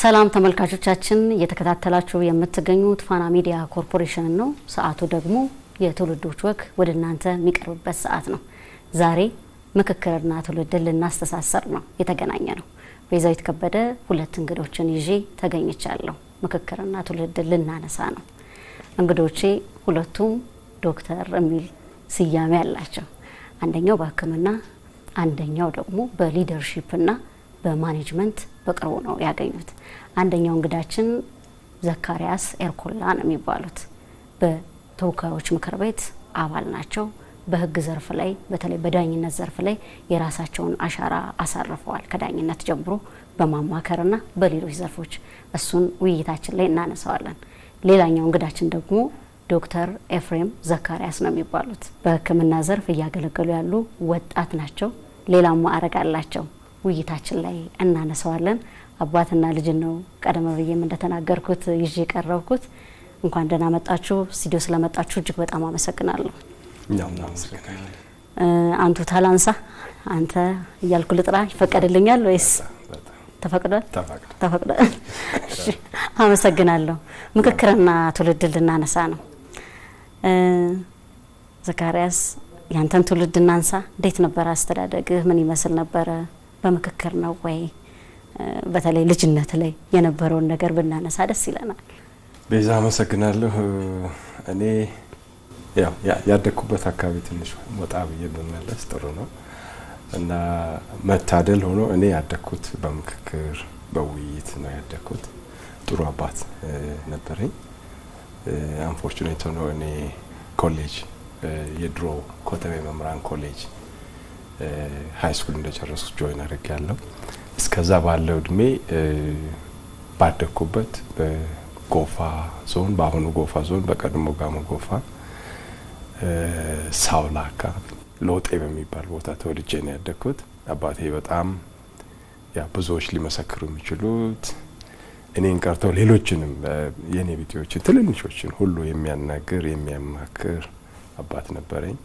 ሰላም ተመልካቾቻችን እየተከታተላችሁ የምትገኙት ፋና ሚዲያ ኮርፖሬሽን ነው። ሰዓቱ ደግሞ የትውልዶች ወግ ወደ እናንተ የሚቀርብበት ሰዓት ነው። ዛሬ ምክክርና ትውልድን ልናስተሳሰር ነው የተገናኘ ነው። ቤዛዊት ከበደ ሁለት እንግዶችን ይዤ ተገኝቻለሁ። ምክክርና ትውልድን ልናነሳ ነው። እንግዶቼ ሁለቱም ዶክተር የሚል ስያሜ ያላቸው፣ አንደኛው በሕክምና አንደኛው ደግሞ በሊደርሺፕና በማኔጅመንት በቅርቡ ነው ያገኙት። አንደኛው እንግዳችን ዘካሪያስ ኤርኮላ ነው የሚባሉት። በተወካዮች ምክር ቤት አባል ናቸው። በህግ ዘርፍ ላይ በተለይ በዳኝነት ዘርፍ ላይ የራሳቸውን አሻራ አሳርፈዋል። ከዳኝነት ጀምሮ በማማከርና በሌሎች ዘርፎች እሱን ውይይታችን ላይ እናነሳዋለን። ሌላኛው እንግዳችን ደግሞ ዶክተር ኤፍሬም ዘካሪያስ ነው የሚባሉት። በህክምና ዘርፍ እያገለገሉ ያሉ ወጣት ናቸው። ሌላም ማዕረግ አላቸው። ውይይታችን ላይ እናነሳዋለን። አባትና ልጅ ነው ቀደም ብዬም እንደተናገርኩት ይዤ ቀረብኩት። እንኳን ደህና መጣችሁ። ስቱዲዮ ስለመጣችሁ እጅግ በጣም አመሰግናለሁ። አንቱ ታላንሳ አንተ እያልኩ ልጥራ ይፈቀድልኛል ወይስ ተፈቅዷል? ተፈቅዷል። እሺ አመሰግናለሁ። ምክክርና ትውልድን ልናነሳ ነው። ዘካሪያስ ያንተን ትውልድ እናንሳ። እንዴት ነበር አስተዳደግህ? ምን ይመስል ነበረ? በምክክር ነው ወይ? በተለይ ልጅነት ላይ የነበረውን ነገር ብናነሳ ደስ ይለናል። ቤዛ አመሰግናለሁ። እኔ ያደኩበት አካባቢ ትንሽ ወጣ ብዬ በመለስ ጥሩ ነው እና መታደል ሆኖ እኔ ያደኩት በምክክር በውይይት ነው ያደኩት። ጥሩ አባት ነበረኝ። አንፎርቹኔት ሆኖ እኔ ኮሌጅ የድሮ ኮተቤ መምራን ኮሌጅ ሃይ ስኩል እንደጨረስኩ ጆይን አድርጌያለሁ። እስከዛ ባለው እድሜ ባደኩበት በጎፋ ዞን፣ በአሁኑ ጎፋ ዞን፣ በቀድሞ ጋሞ ጎፋ ሳውላካ ሎጤ በሚባል ቦታ ተወልጄ ነው ያደኩት። አባቴ በጣም ብዙዎች ሊመሰክሩ የሚችሉት እኔን ቀርተው ሌሎችንም የኔ ቢጤዎችን ትልልሾችን ሁሉ የሚያናግር የሚያማክር አባት ነበረኝ።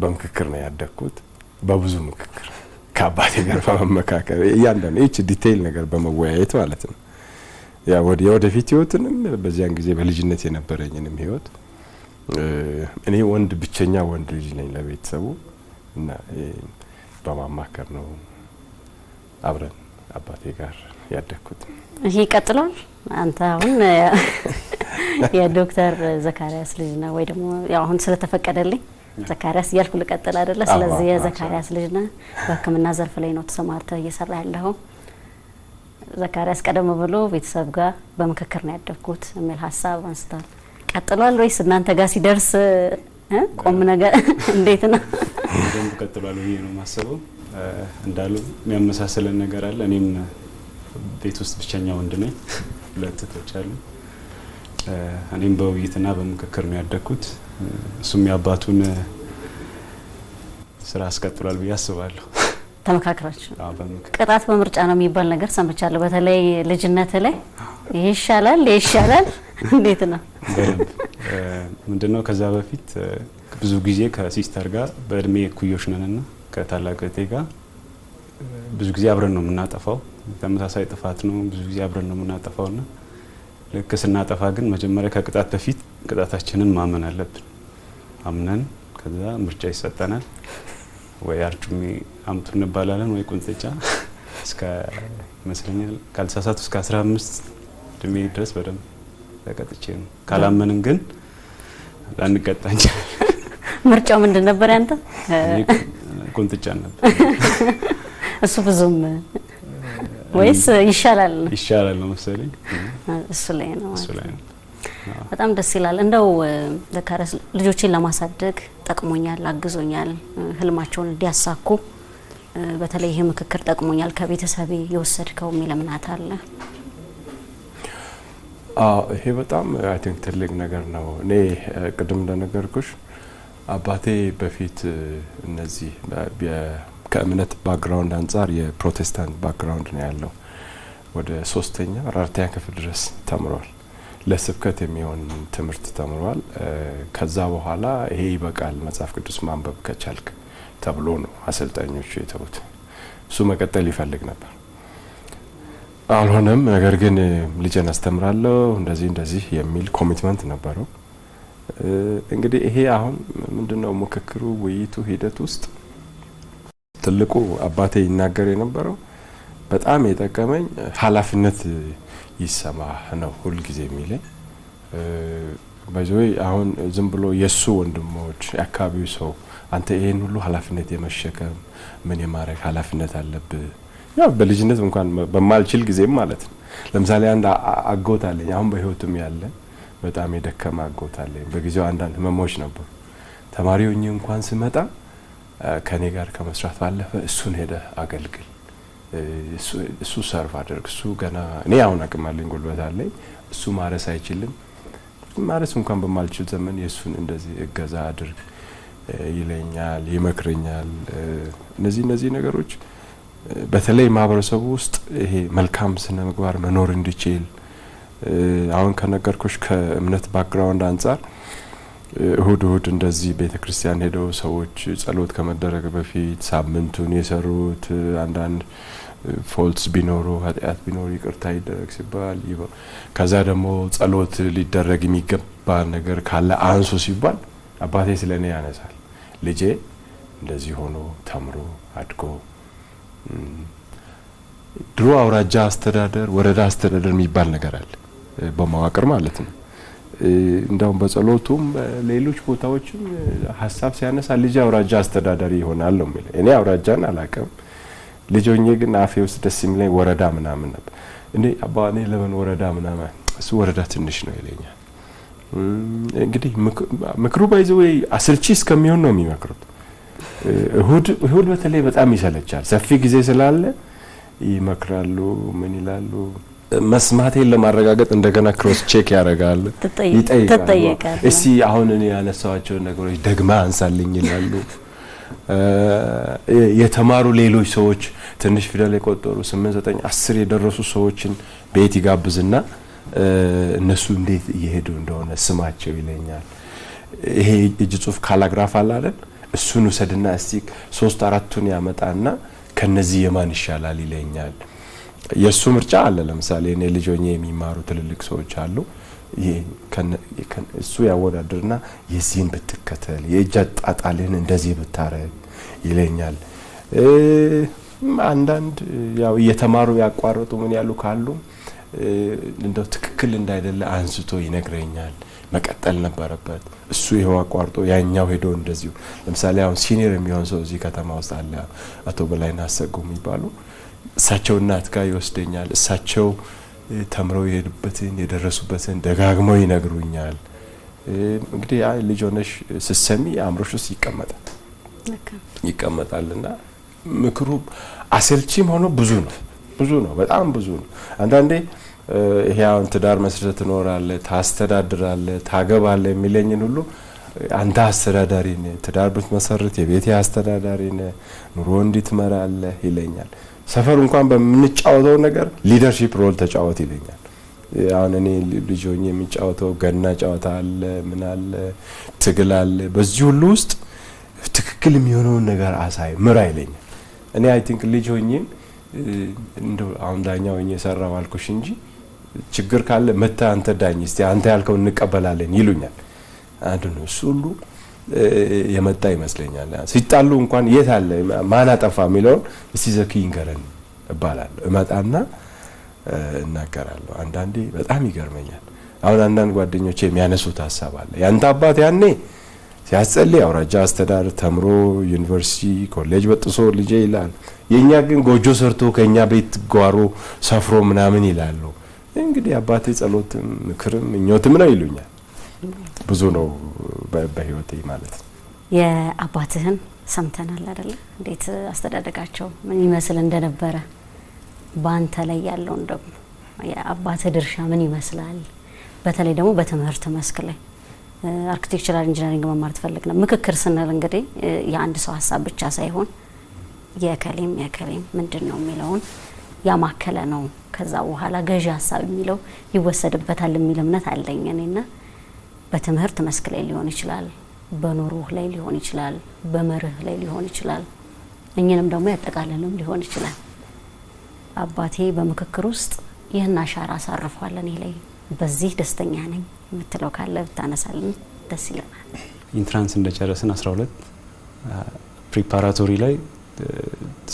በምክክር ነው ያደኩት። በብዙ ምክክር ከአባቴ ጋር በመመካከር እያንዳንዱ እቺ ዲቴይል ነገር በመወያየት ማለት ነው። ወደፊት ህይወትንም በዚያን ጊዜ በልጅነት የነበረኝንም ህይወት እኔ ብቸኛ ወንድ ልጅ ነኝ ለቤተሰቡ እና በማማከር ነው አብረን አባቴ ጋር ያደኩት። ይሄ ቀጥሏል። አንተ አሁን የዶክተር ዘካሪያስ ልጅ ነው ወይ ደግሞ ያው አሁን ስለተፈቀደልኝ ዘካሪያስ እያልኩ ልቀጥል አይደለ? ስለዚህ የዘካሪያስ ልጅ ነው። በህክምና ዘርፍ ላይ ነው ተሰማርተህ እየሰራ ያለው። ዘካሪያስ ቀደም ብሎ ቤተሰብ ጋር በምክክር ነው ያደኩት የሚል ሀሳብ አንስቷል። ቀጥሏል ወይስ እናንተ ጋር ሲደርስ ቆም ነገር እንዴት ነው? ደንብ ቀጥሏል ወይ ነው ማሰበው። እንዳሉ የሚያመሳስለን ነገር አለ። እኔም ቤት ውስጥ ብቸኛ ወንድ ነኝ። ሁለት እህቶች አሉ። እኔም በውይይትና በምክክር ነው ያደኩት። እሱም ያባቱን ስራ አስቀጥሏል ብዬ አስባለሁ። ተመካክራችሁ? ቅጣት በምርጫ ነው የሚባል ነገር ሰምቻለሁ። በተለይ ልጅነት ላይ ይሻላል እንዴት ነው? በደንብ ምንድነው ከዛ በፊት ብዙ ጊዜ ከሲስተር ጋር በእድሜ እኩዮች ነንና ከታላቅ እህቴ ጋር ብዙ ጊዜ አብረን ነው የምናጠፋው። ተመሳሳይ ጥፋት ነው ብዙ ጊዜ አብረን ነው የምናጠፋውና ልክ ስናጠፋ ግን መጀመሪያ ከቅጣት በፊት ቅጣታችንን ማመን አለብን። አምነን ከዛ ምርጫ ይሰጠናል። ወይ አርጩሜ አምጡ እንባላለን ወይ ቁንጥጫ እስከ ይመስለኛል ካልተሳሳቱ እስከ 15 እድሜ ድረስ በደንብ ተቀጥቼ ነው። ካላመንን ግን ላንቀጣ እንችላለን። ምርጫው ምንድን ነበር ያንተ? ቁንጥጫ ነበር። እሱ ብዙም ወይስ ይሻላል ነው መሰለኝ። እሱ ላይ ነው። በጣም ደስ ይላል። እንደው ዘካሪያስ ልጆችን ለማሳደግ ጠቅሞኛል፣ አግዞኛል፣ ህልማቸውን እንዲያሳኩ በተለይ ይሄ ምክክር ጠቅሞኛል፣ ከቤተሰቤ የወሰድከው የሚል እምነት አለ? ይሄ በጣም አይ ቲንክ ትልቅ ነገር ነው። እኔ ቅድም እንደነገርኩሽ አባቴ በፊት እነዚህ ከእምነት ባክግራውንድ አንጻር የፕሮቴስታንት ባክግራውንድ ነው ያለው። ወደ 3ኛ 4ኛ ክፍል ድረስ ተምሯል። ለስብከት የሚሆን ትምህርት ተምሯል። ከዛ በኋላ ይሄ ይበቃል መጽሐፍ ቅዱስ ማንበብ ከቻልክ ተብሎ ነው አሰልጣኞቹ የተውት። እሱ መቀጠል ይፈልግ ነበር። አልሆነም። ነገር ግን ልጄን አስተምራለሁ እንደዚህ የሚል ኮሚትመንት ነበረው። እንግዲህ ይሄ አሁን ምንድነው ምክክሩ ውይይቱ ሂደት ውስጥ ትልቁ አባቴ ይናገር የነበረው በጣም የጠቀመኝ ኃላፊነት ይሰማ ነው ሁሉ ጊዜ የሚለኝ። በዚህ አሁን ዝም ብሎ የሱ ወንድሞች አካባቢው ሰው አንተ ይሄን ሁሉ ኃላፊነት የመሸከም ምን የማረክ ኃላፊነት አለብህ። ያው በልጅነት እንኳን በማልችል ጊዜም ማለት ነው። ለምሳሌ አንድ አጎት አለኝ አሁን በህይወቱም ያለ በጣም የደከማ አጎት አለኝ። በጊዜው አንዳንድ ህመሞች ነበሩ። ተማሪውኝ እንኳን ሲመጣ ከኔ ጋር ከመስራት ባለፈ እሱን ሄደ አገልግል፣ እሱ ሰርቭ አድርግ፣ እሱ ገና እኔ አሁን አቅም አለኝ ጉልበት አለኝ፣ እሱ ማረስ አይችልም፣ ማረስ እንኳን በማልችል ዘመን የሱን እንደዚህ እገዛ አድርግ ይለኛል፣ ይመክረኛል። እነዚህ ነገሮች በተለይ ማህበረሰቡ ውስጥ ይሄ መልካም ስነ ምግባር መኖር እንዲችል አሁን ከነገርኩሽ ከእምነት ባክግራውንድ አንፃር እሁድ እንደዚህ ቤተክርስቲያን ሄደው ሰዎች ጸሎት ከመደረግ በፊት ሳምንቱን የሰሩት አንዳንድ ፎልትስ ቢኖሩ ኃጢአት ቢኖር ይቅርታ ይደረግ ሲባል ከዛ ደግሞ ጸሎት ሊደረግ የሚገባ ነገር ካለ አንሱ ሲባል አባቴ ስለኔ ያነሳል። ልጄ እንደዚህ ሆኖ ተምሮ አድጎ ድሮ አውራጃ አስተዳደር ወረዳ አስተዳደር የሚባል ነገር አለ በመዋቅር ማለት ነው። እንደውም በጸሎቱም ሌሎች ቦታዎችም ሐሳብ ሲያነሳ ልጅ አውራጃ አስተዳዳሪ ይሆናል ነው የሚለው። እኔ አውራጃን አላቀም። ልጆኜ ግን አፌ ውስጥ ደስ የሚለኝ ወረዳ ምናምን ነበር። እኔ አባኔ ለምን ወረዳ ምናምን እሱ ወረዳ ትንሽ ነው ይለኛል። እንግዲህ ምክሩ ባይዘው አስልቺ እስከሚሆን ነው የሚመክሩት። እሁድ በተለይ በጣም ይሰለቻል። ሰፊ ጊዜ ስላለ ይመክራሉ። ምን ይላሉ? መስማቴን ለማረጋገጥ እንደገና ክሮስ ቼክ ያደርጋል፣ ይጠይቃል። እስቲ አሁን እኔ ያነሳዋቸው ነገሮች ደግማ አንሳልኝ ይላሉ። የተማሩ ሌሎች ሰዎች ትንሽ ፊደል የቆጠሩ 8 9 10 የደረሱ ሰዎችን ቤት ይጋብዝና እነሱ እንዴት እየሄዱ እንደሆነ ስማቸው ይለኛል። ይሄ እጅ ጽሁፍ ካላግራፍ አለ አይደል? እሱን ወሰድና እስቲ 3 4ቱን ያመጣና ከነዚህ የማን ይሻላል ይለኛል። የሱ ምርጫ አለ። ለምሳሌ እኔ ልጆኜ የሚማሩ ትልልቅ ሰዎች አሉ። እሱ ያወዳድርና የዚህን ብትከተል የእጅ አጣጣልን እንደዚህ ብታረግ ይለኛል። አንዳንድ ያው እየተማሩ ያቋረጡ ምን ያሉ ካሉ እንደው ትክክል እንዳይደለ አንስቶ ይነግረኛል። መቀጠል ነበረበት። እሱ ይሄው አቋርጦ ያኛው ሄዶ እንደዚሁ። ለምሳሌ አሁን ሲኒየር የሚሆን ሰው እዚህ ከተማ ውስጥ አለ፣ አቶ በላይና አሰጉም ይባሉ። እሳቸው እናት ጋር ይወስደኛል። እሳቸው ተምረው የሄዱበትን የደረሱበትን ደጋግመው ይነግሩኛል። እንግዲህ ልጅ ሆነሽ ስትሰሚ አእምሮሽ ውስጥ ይቀመጣልና ምክሩ አሰልቺም ሆኖ ብዙ ነው፣ በጣም ብዙ ነው። አንዳንዴ ይሄ አሁን ትዳር መስርተህ ትኖራለህ፣ ታስተዳድራለህ፣ ታገባለህ የሚለኝን ሁሉ አንተ አስተዳዳሪ ነህ፣ ትዳር ብትመሰርት የቤት አስተዳዳሪ ነህ፣ ኑሮ እንድትመራለህ ይለኛል። ሰፈር እንኳን በምንጫወተው ነገር ሊደርሺፕ ሮል ተጫወት ይለኛል። አሁን እኔ ልጅ ሆኜ የሚጫወተው ገና ጨዋታ አለ፣ ምን አለ፣ ትግል አለ። በዚህ ሁሉ ውስጥ ትክክል የሚሆነውን ነገር አሳይ፣ ምራ ይለኛል። እኔ አይ ቲንክ ልጅ ሆኜ እንደው አሁን ዳኛ ሆኜ ሰራው አልኩሽ እንጂ ችግር ካለ መታ አንተ ዳኝ እስቲ አንተ ያልከው እንቀበላለን ይሉኛል። አንዱ እሱ ሁሉ የመጣ ይመስለኛል። ሲጣሉ እንኳን የት አለ ማን አጠፋ የሚለው እስቲ ዘኪ ይንገረን እባላለሁ። እመጣና እናገራለሁ። አንዳንዴ በጣም ይገርመኛል። አሁን አንዳንድ ጓደኞቼ የሚያነሱት ሐሳብ አለ። ያንተ አባት ያኔ ሲያጸልይ አውራጃ አስተዳደር ተምሮ ዩኒቨርሲቲ ኮሌጅ በጥሶ ልጄ ይላል። የኛ ግን ጎጆ ሰርቶ ከኛ ቤት ጓሮ ሰፍሮ ምናምን ይላሉ። እንግዲህ አባቴ ጸሎትም ምክርም ምኞትም ነው ይሉኛል። ብዙ ነው በህይወቴ ማለት ነው። የአባትህን ሰምተናል አይደል? እንዴት አስተዳደጋቸው ምን ይመስል እንደነበረ ባንተ ላይ ያለውን ደግሞ የአባትህ ድርሻ ምን ይመስላል? በተለይ ደግሞ በትምህርት መስክ ላይ አርኪቴክቸራል ኢንጂነሪንግ መማር ትፈልግ ነው። ምክክር ስንል እንግዲህ የአንድ ሰው ሀሳብ ብቻ ሳይሆን የከሌም ምንድነው የሚለውን ያማከለ ነው። ከዛ በኋላ ገዢ ሀሳብ የሚለው ይወሰድበታል የሚል እምነት አለኝ እኔና በትምህርት መስክ ላይ ሊሆን ይችላል፣ በኑሮህ ላይ ሊሆን ይችላል፣ በመርህ ላይ ሊሆን ይችላል፣ እኛንም ደግሞ ያጠቃልልም ሊሆን ይችላል። አባቴ በምክክር ውስጥ ይህን አሻራ አሳርፏል እኔ ላይ በዚህ ደስተኛ ነኝ የምትለው ካለ ብታነሳልን ደስ ይለናል። ኢንትራንስ እንደጨረስን 12 ፕሪፓራቶሪ ላይ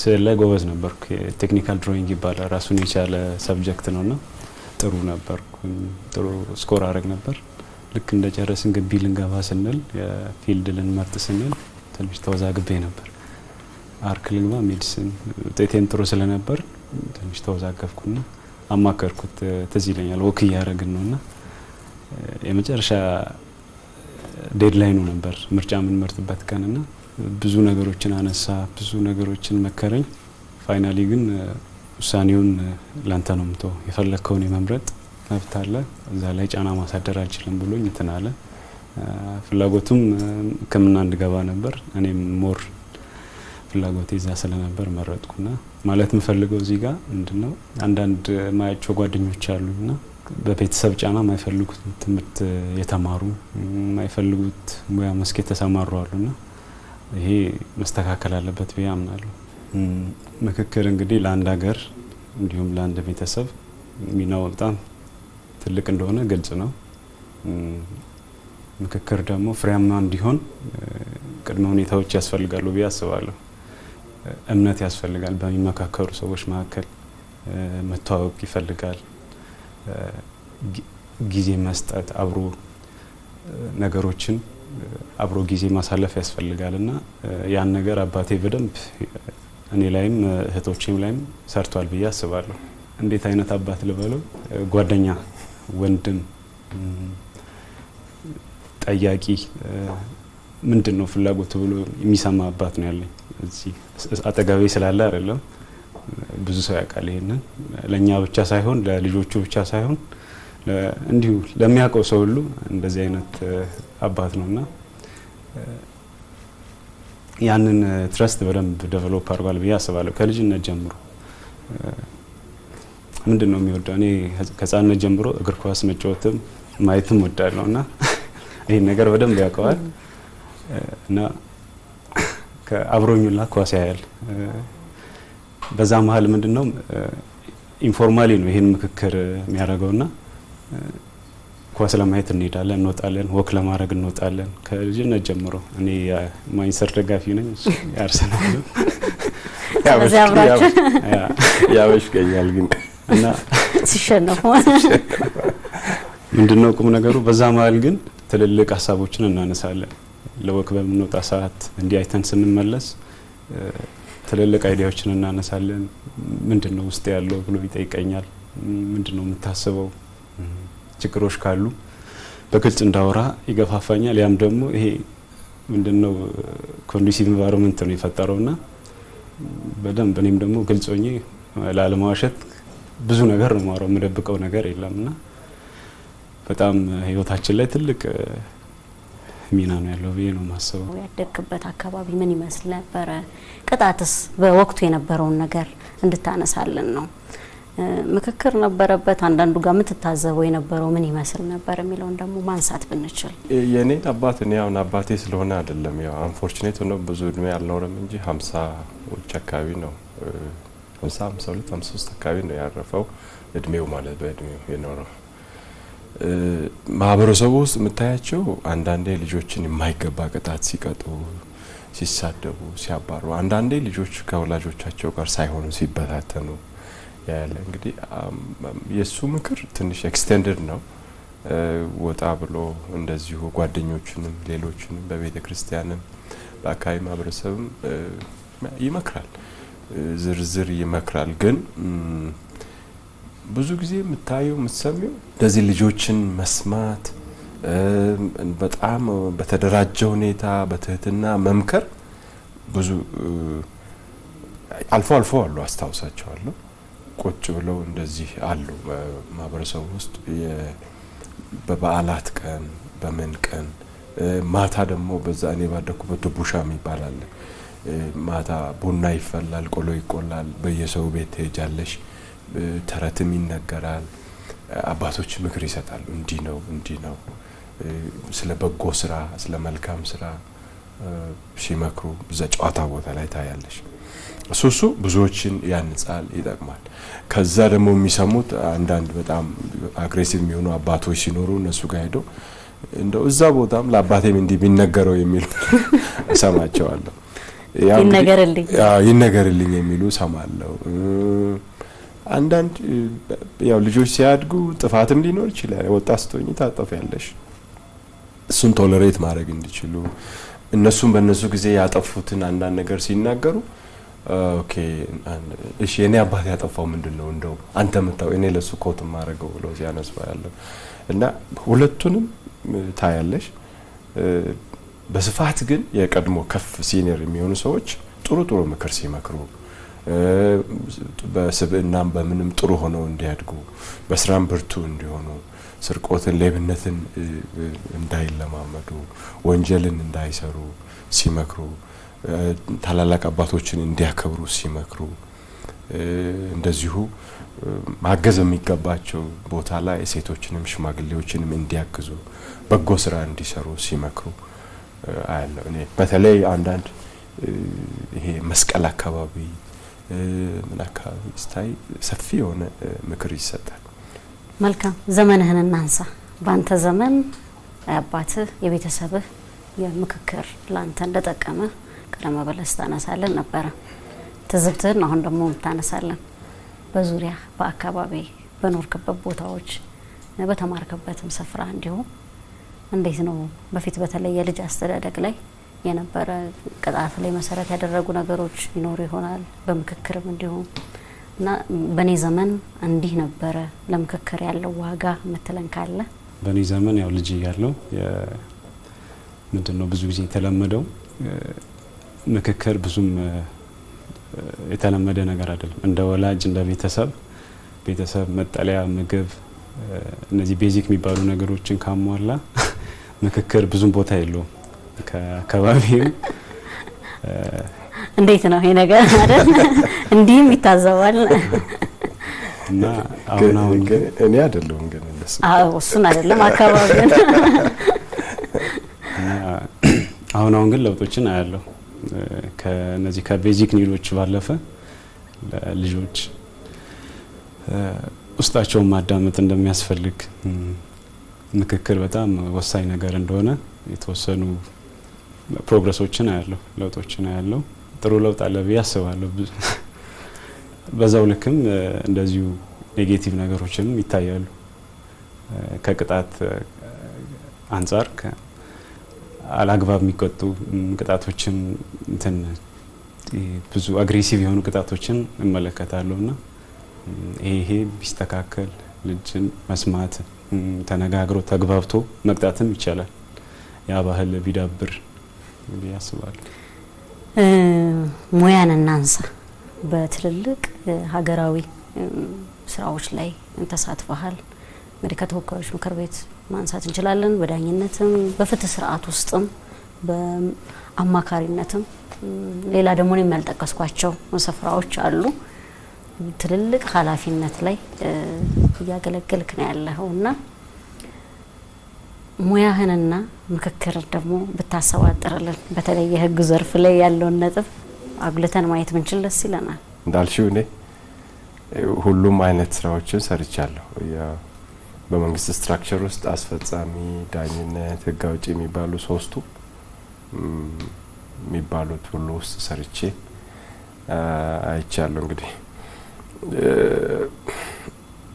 ስዕል ላይ ጎበዝ ነበርኩ። ቴክኒካል ድሮይንግ ይባላል ራሱን የቻለ ሰብጀክት ነውና ጥሩ ነበርኩ። ጥሩ ስኮር አረግ ነበር። ልክ እንደጨረስን ግቢ ልንገባ ስንል የፊልድ ልንመርጥ ስንል ትንሽ ተወዛግቤ ነበር። አርክ ልግባ ሜዲሲን ውጤቴም ጥሩ ስለነበር ትንሽ ተወዛገብኩና አማከርኩት። ትዝ ይለኛል ወክ እያረግን ነውና የመጨረሻ ዴድላይኑ ነበር ምርጫ የምንመርጥበት ቀንና ብዙ ነገሮችን አነሳ፣ ብዙ ነገሮችን መከረኝ። ፋይናሊ ግን ውሳኔውን ላንተ ነው ምቶ የፈለከውን የመምረጥ መብት አለ፣ እዛ ላይ ጫና ማሳደር አልችልም ብሎኝ እንትን አለ። ፍላጎቱም ሕክምና እንድገባ ነበር። እኔም ሞር ፍላጎቴ እዛ ስለነበር መረጥኩና ማለት የምፈልገው እዚህ ጋር ምንድነው አንዳንድ ማያቸው ጓደኞች አሉና በቤተሰብ ጫና የማይፈልጉት ትምህርት የተማሩ የማይፈልጉት ሙያ መስክ የተሰማሩ አሉና ይሄ መስተካከል አለበት ብዬ አምናለሁ። ምክክር እንግዲህ ለአንድ ሀገር እንዲሁም ለአንድ ቤተሰብ ሚናው በጣም ትልቅ እንደሆነ ግልጽ ነው። ምክክር ደግሞ ፍሬያማ እንዲሆን ቅድመ ሁኔታዎች ያስፈልጋሉ ብዬ አስባለሁ። እምነት ያስፈልጋል። በሚመካከሩ ሰዎች መካከል መተዋወቅ ይፈልጋል። ጊዜ መስጠት፣ አብሮ ነገሮችን አብሮ ጊዜ ማሳለፍ ያስፈልጋልና ያን ነገር አባቴ በደንብ እኔ ላይም እህቶቼም ላይም ሰርቷል ብዬ አስባለሁ። እንዴት አይነት አባት ልበለው? ጓደኛ፣ ወንድም፣ ጠያቂ፣ ምንድነው ፍላጎቱ ብሎ የሚሰማ አባት ነው ያለኝ። እዚህ አጠገቤ ስላለ አይደለም፣ ብዙ ሰው ያውቃል ይሄንን። ለኛ ብቻ ሳይሆን ለልጆቹ ብቻ ሳይሆን እንዲሁ ለሚያውቀው ሰው ሁሉ እንደዚህ አይነት አባት ነውና ያንን ትረስት በደንብ ዴቨሎፕ አድርጓል ብዬ አስባለሁ። ከልጅነት ጀምሮ ምንድነው የሚወደው? እኔ ከህፃንነት ጀምሮ እግር ኳስ መጫወትም ማየትም ወዳለሁና ይሄን ነገር በደንብ ያውቀዋል እና ከአብሮኙላ ኳስ ያያል። በዛ መሀል ምንድነው ኢንፎርማሊ ነው ይሄን ምክክር የሚያደርገውና ኳስ ለማየት እንሄዳለን፣ እንወጣለን፣ ወክ ለማድረግ እንወጣለን። ከልጅነት ጀምሮ እኔ ማንቸስተር ደጋፊ ነኝ፣ አርሰናል ያበሽቀኛል ግን እና ሲሸነፉ ምንድነው ቁም ነገሩ? በዛ መሀል ግን ትልልቅ ሀሳቦችን እናነሳለን። ለወክ በምንወጣ ሰዓት እንዲህ አይተን ስንመለስ ትልልቅ አይዲያዎችን እናነሳለን። ምንድነው ውስጥ ያለው ብሎ ይጠይቀኛል። ምንድነው የምታስበው? ችግሮች ካሉ በግልጽ እንዳወራ ይገፋፋኛል። ያም ደግሞ ይሄ ምንድነው ኮንዲሲቭ ኢንቫይሮንመንት ነው የፈጠረውና በደንብ እኔም ደግሞ ግልጽ ሆኜ ላለማዋሸት ብዙ ነገር ነው የማወራው፣ የምደብቀው ነገር የለምና በጣም ህይወታችን ላይ ትልቅ ሚና ነው ያለው ብዬ ነው የማስበው። ያደግክበት አካባቢ ምን ይመስል ነበረ? ቅጣትስ በወቅቱ የነበረውን ነገር እንድታነሳልን ነው። ምክክር ነበረበት። አንዳንዱ ጋር የምትታዘበው የነበረው ምን ይመስል ነበር የሚለውን ደግሞ ማንሳት ብንችል። የኔ አባት እኔ አሁን አባቴ ስለሆነ አይደለም ያው አንፎርቹኔት ሆኖ ብዙ እድሜ አልኖረም እንጂ 50ዎች አካባቢ ነው 50 52 53 አካባቢ ነው ያረፈው። እድሜው ማለት በእድሜው የኖረው ማህበረሰቡ ውስጥ የምታያቸው አንዳንዴ ልጆችን የማይገባ ቅጣት ሲቀጡ፣ ሲሳደቡ፣ ሲያባሩ፣ አንዳንዴ ልጆች ከወላጆቻቸው ጋር ሳይሆኑ ሲበታተኑ ያለ እንግዲህ የሱ ምክር ትንሽ ኤክስቴንድድ ነው። ወጣ ብሎ እንደዚሁ ጓደኞቹንም ሌሎችንም በቤተ ክርስቲያንም በአካባቢ ማህበረሰብም ይመክራል፣ ዝርዝር ይመክራል። ግን ብዙ ጊዜ የምታየው የምትሰሚው እንደዚህ ልጆችን መስማት በጣም በተደራጀ ሁኔታ በትህትና መምከር ብዙ አልፎ አልፎ አሉ፣ አስታውሳቸዋለሁ። ቁጭ ብለው እንደዚህ አሉ ማህበረሰቡ ውስጥ በበዓላት ቀን በምን ቀን ማታ ደግሞ በዛ እኔ ባደኩበት ቡሻ የሚባል አለ። ማታ ቡና ይፈላል፣ ቆሎ ይቆላል፣ በየሰው ቤት ትሄጃለሽ፣ ተረትም ይነገራል፣ አባቶች ምክር ይሰጣሉ። እንዲህ ነው ስለ በጎ ስራ ስለ መልካም ስራ ሲመክሩ በዛ ጨዋታ ቦታ ላይ ታያለሽ። እሱ ብዙዎችን ያንጻል፣ ይጠቅማል። ከዛ ደግሞ የሚሰሙት አንዳንድ በጣም አግሬሲቭ የሚሆኑ አባቶች ሲኖሩ እነሱ ጋር ሄደው እንደው እዛ ቦታም ለአባቴም እንዲህ ቢነገረው የሚሉ እሰማቸዋለሁ። ይነገርልኝ የሚሉ ሰማለሁ። አንዳንድ ያው ልጆች ሲያድጉ ጥፋትም ሊኖር ይችላል። ወጣት ስትሆኚ ታጠፊያለሽ። እሱን ቶለሬት ማድረግ እንዲችሉ እነሱም በእነሱ ጊዜ ያጠፉትን አንዳንድ ነገር ሲናገሩ ኦኬ እሺ የኔ አባት ያጠፋው ምንድነው እንደው አንተ መጣው እኔ ለሱ ኮት ማረገው ብለው ሲያነሱ ያለው እና ሁለቱንም ታያለሽ። በስፋት ግን የቀድሞ ከፍ ሲኒየር የሚሆኑ ሰዎች ጥሩ ምክር ሲመክሩ በስብዕናም በምንም ጥሩ ሆነው እንዲያድጉ በስራም ብርቱ እንዲሆኑ ስርቆትን፣ ሌብነትን እንዳይለማመዱ፣ ወንጀልን እንዳይሰሩ ሲመክሩ፣ ታላላቅ አባቶችን እንዲያከብሩ ሲመክሩ፣ እንደዚሁ ማገዝ የሚገባቸው ቦታ ላይ ሴቶችንም ሽማግሌዎችንም እንዲያግዙ በጎ ስራ እንዲሰሩ ሲመክሩ አያለሁ። እኔ በተለይ አንዳንድ ይሄ መስቀል አካባቢ ምን አካባቢ ስታይ ሰፊ የሆነ ምክር ይሰጣል። መልካም ዘመንህን እናንሳ። ባንተ ዘመን አባትህ የቤተሰብህ የምክክር ላንተ እንደጠቀመ ቀደም ብለህ ታነሳለን ነበር። ትዝብትህን አሁን ደግሞ ታነሳለን። በዙሪያ በአካባቢ በኖርክበት ቦታዎች በተማርከበትም ስፍራ እንዲሁ እንዴት ነው በፊት በተለይ የልጅ አስተዳደግ ላይ የነበረ ቅጣት ላይ መሰረት ያደረጉ ነገሮች ይኖሩ ይሆናል፣ በምክክርም እንዲሁ እና በኔ ዘመን እንዲህ ነበረ ለምክክር ያለው ዋጋ መተለን ካለ? በኔ ዘመን ያው ልጅ ያለው ምንድነው ብዙ ጊዜ የተለመደው ምክክር ብዙም የተለመደ ነገር አይደለም። እንደ ወላጅ እንደ ቤተሰብ መጠለያ፣ ምግብ እነዚህ ቤዚክ የሚባሉ ነገሮችን ካሟላ ምክክር ብዙም ቦታ የለውም። ከአካባቢው እንዴት ነው ይሄ ነገር አይደል? እንዲህም ይታዘባል። እና አሁን ግን እኔ አይደለሁም ግን እሱን አይደለም አካባቢውን አሁን ግን ለውጦችን አያለሁ። ከነዚህ ከቤዚክ ኒዶች ባለፈ ልጆች ውስጣቸውን ማዳመጥ እንደሚያስፈልግ ምክክር በጣም ወሳኝ ነገር እንደሆነ የተወሰኑ ፕሮግረሶችን አያለሁ፣ ለውጦችን አያለሁ። ጥሩ ለውጥ አለ ብዬ አስባለሁ። በዛው ልክም እንደዚሁ ኔጌቲቭ ነገሮችንም ይታያሉ። ከቅጣት አንጻር አላግባብ የሚቀጡ ቅጣቶችን ብዙ አግሬሲቭ የሆኑ ቅጣቶችን እመለከታለሁና ይሄ ቢስተካከል ልጅን መስማት ተነጋግሮ ተግባብቶ መቅጣትም ይቻላል። ያ ባህል ቢዳብር ያስባል። ሙያን እናንሳ። በትልልቅ ሀገራዊ ስራዎች ላይ ተሳትፈሃል። እንግዲህ ከተወካዮች ምክር ቤት ማንሳት እንችላለን። በዳኝነትም በፍትህ ስርዓት ውስጥም በአማካሪነትም ሌላ ደግሞ የሚያልጠቀስኳቸው ስፍራዎች አሉ። ትልልቅ ኃላፊነት ላይ እያገለገልክ ነው ያለውና ሙያህንና ምክክር ደግሞ ብታሰባጥርልን በተለይ የህግ ዘርፍ ላይ ያለውን ነጥብ አጉልተን ማየት ብንችል ደስ ይለናል። እንዳልሽው እኔ ሁሉም አይነት ስራዎችን ሰርቻለሁ። በመንግስት ስትራክቸር ውስጥ አስፈጻሚ፣ ዳኝነት፣ ህግ አውጪ የሚባሉ ሶስቱ የሚባሉት ሁሉ ውስጥ ሰርቼ አይቻለሁ። እንግዲህ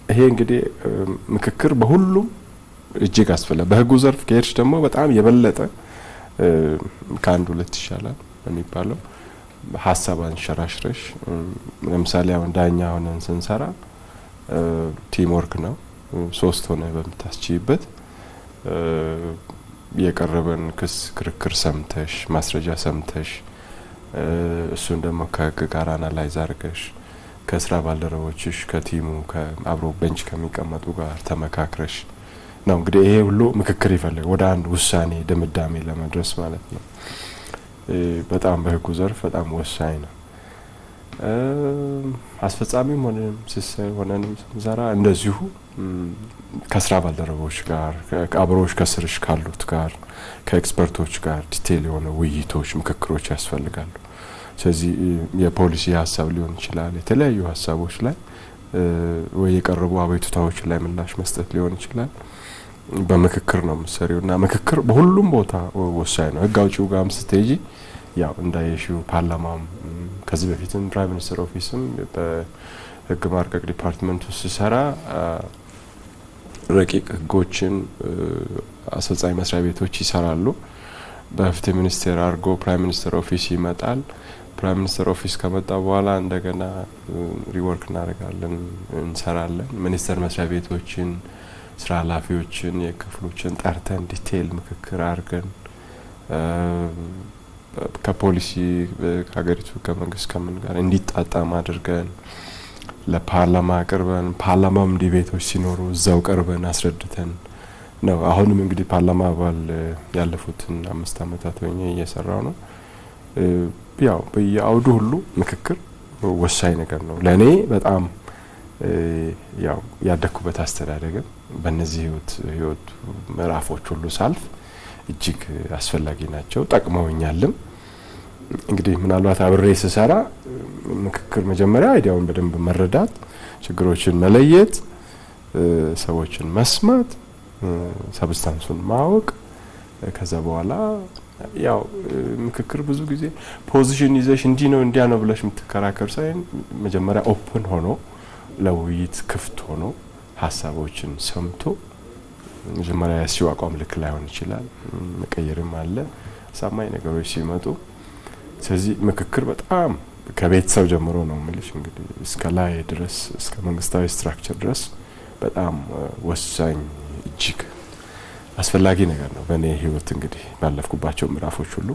ይሄ እንግዲህ ምክክር በሁሉም እጅግ አስፈላጊ፣ በህጉ ዘርፍ ከሄድሽ ደግሞ በጣም የበለጠ ከአንድ ሁለት ይሻላል የሚባለው ሀሳብ አንሸራሽረሽ ለምሳሌ አሁን ዳኛ ሆነን ስንሰራ ቲም ወርክ ነው። ሶስት ሆነ በምታስችይበት የቀረበን ክስ ክርክር ሰምተሽ ማስረጃ ሰምተሽ እሱን ደግሞ ከህግ ጋር አናላይዝ አድርገሽ ከስራ ባልደረቦችሽ ከቲሙ ከአብሮ ቤንች ከሚቀመጡ ጋር ተመካክረሽ ነው እንግዲህ ይሄ ሁሉ ምክክር ይፈልጋል ወደ አንድ ውሳኔ ድምዳሜ ለመድረስ ማለት ነው። በጣም በህጉ ዘርፍ በጣም ወሳኝ ነው። አስፈጻሚም ሆነንም ስንሰራ እንደዚሁ ከስራ ባልደረቦች ጋር አብሮሽ ከስርሽ ካሉት ጋር ከኤክስፐርቶች ጋር ዲቴል የሆነ ውይይቶች ምክክሮች ያስፈልጋሉ። ስለዚህ የፖሊሲ ሀሳብ ሊሆን ይችላል፣ የተለያዩ ሀሳቦች ላይ ወይ የቀረቡ አቤቱታዎች ላይ ምላሽ መስጠት ሊሆን ይችላል። በምክክር ነው የምትሰሪውና ምክክር በሁሉም ቦታ ወሳኝ ነው። ህግ አውጪው ጋርም ስትሄጂ ያው እንዳየሽው ፓርላማም ከዚህ በፊትም ፕራይም ሚኒስተር ኦፊስም በህግ ማርቀቅ ዲፓርትመንት ውስጥ ሲሰራ ረቂቅ ህጎችን አስፈጻሚ መስሪያ ቤቶች ይሰራሉ። በፍትህ ሚኒስቴር አድርጎ ፕራይም ሚኒስተር ኦፊስ ይመጣል። ፕራይም ሚኒስተር ኦፊስ ከመጣ በኋላ እንደገና ሪወርክ እናደርጋለን፣ እንሰራለን። ሚኒስተር መስሪያ ቤቶችን፣ ስራ ኃላፊዎችን፣ የክፍሎችን ጠርተን ዲቴይል ምክክር አድርገን ከፖሊሲ ከሀገሪቱ ከመንግስት ከምን ጋር እንዲጣጣም አድርገን ለፓርላማ አቅርበን ፓርላማም ዲቤቶች ሲኖሩ እዛው ቀርበን አስረድተን ነው። አሁንም እንግዲህ ፓርላማ አባል ያለፉትን 5 አመታት ሆኜ እየሰራው ነው። ያው በየአውዱ ሁሉ ምክክር ወሳኝ ነገር ነው ለኔ። በጣም ያው ያደኩበት አስተዳደግም በእነዚህ ህይወት ምዕራፎች ሁሉ ሳልፍ እጅግ አስፈላጊ ናቸው፣ ጠቅመውኛልም። እንግዲህ ምናልባት አብሬ ስሰራ ምክክር መጀመሪያ አይዲያውን በደንብ መረዳት፣ ችግሮችን መለየት፣ ሰዎችን መስማት፣ ሰብስታንሱን ማወቅ፣ ከዛ በኋላ ያው ምክክር ብዙ ጊዜ ፖዚሽን ይዘሽ እንዲ ነው እንዲያ ነው ብለሽ የምትከራከር ሳይሆን መጀመሪያ ኦፕን ሆኖ ለውይይት ክፍት ሆኖ ሀሳቦችን ሰምቶ መጀመሪያ ያሲው አቋም ልክ ላይሆን ይችላል፣ መቀየርም አለ ሳማኝ ነገሮች ሲመጡ። ስለዚህ ምክክር በጣም ከቤተሰብ ጀምሮ ነው የምልሽ እንግዲህ እስከ ላይ ድረስ እስከ መንግስታዊ ስትራክቸር ድረስ በጣም ወሳኝ እጅግ አስፈላጊ ነገር ነው። በእኔ ህይወት እንግዲህ ባለፍኩባቸው ምዕራፎች ሁሉ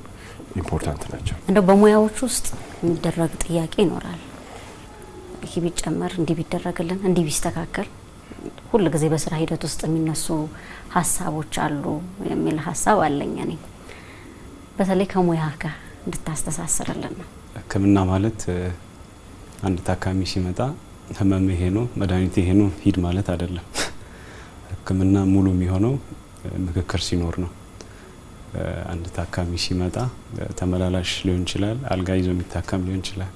ኢምፖርታንት ናቸው። እንደው በሙያዎች ውስጥ የሚደረግ ጥያቄ ይኖራል። ይሄ ቢጨመር እንዲህ ቢደረግልን እንዲህ ቢስተካከል ሁሉ ጊዜ በስራ ሂደት ውስጥ የሚነሱ ሀሳቦች አሉ የሚል ሀሳብ አለኝ እኔ። በተለይ ከሙያ ጋር እንድታስተሳስረልን ነው። ህክምና ማለት አንድ ታካሚ ሲመጣ ህመም ይሄ ነው መድኃኒት ይሄ ነው ሂድ ማለት አይደለም። ህክምና ሙሉ የሚሆነው ምክክር ሲኖር ነው። አንድ ታካሚ ሲመጣ ተመላላሽ ሊሆን ይችላል፣ አልጋ ይዞ የሚታከም ሊሆን ይችላል።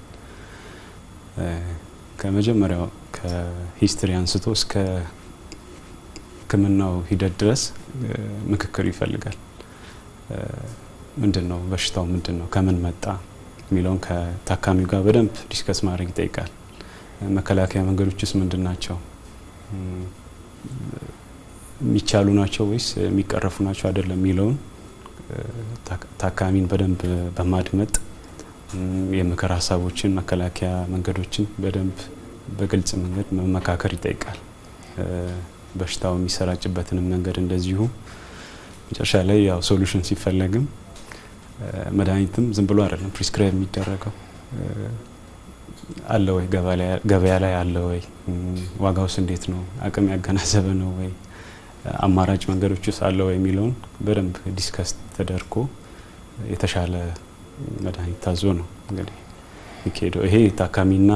ከመጀመሪያው ከሂስትሪ አንስቶ እስከ ህክምናው ሂደት ድረስ ምክክር ይፈልጋል። ምንድነው በሽታው፣ ምንድነው ከምን መጣ የሚለውን ከታካሚው ጋር በደንብ ዲስከስ ማድረግ ይጠይቃል። መከላከያ መንገዶችስ ምንድናቸው? የሚቻሉ ናቸው ወይስ የሚቀረፉ ናቸው አይደለም የሚለውን ታካሚን በደንብ በማድመጥ የምክር ሀሳቦችን መከላከያ መንገዶችን በደንብ በግልጽ መንገድ መመካከር ይጠይቃል። በሽታው የሚሰራጭበትን መንገድ እንደዚሁ መጨረሻ ላይ ያው ሶሉሽን ሲፈለግም መድኃኒትም ዝም ብሎ አይደለም ፕሪስክራይብ የሚደረገው። አለ ወይ ገበያ ላይ አለ ወይ፣ ዋጋውስ እንዴት ነው፣ አቅም ያገናዘበ ነው ወይ፣ አማራጭ መንገዶችስ አለ ወይ የሚለውን በደንብ ዲስከስ ተደርጎ የተሻለ መድኃኒት ታዞ ነው እንግዲህ ይሄደው። ይሄ ታካሚና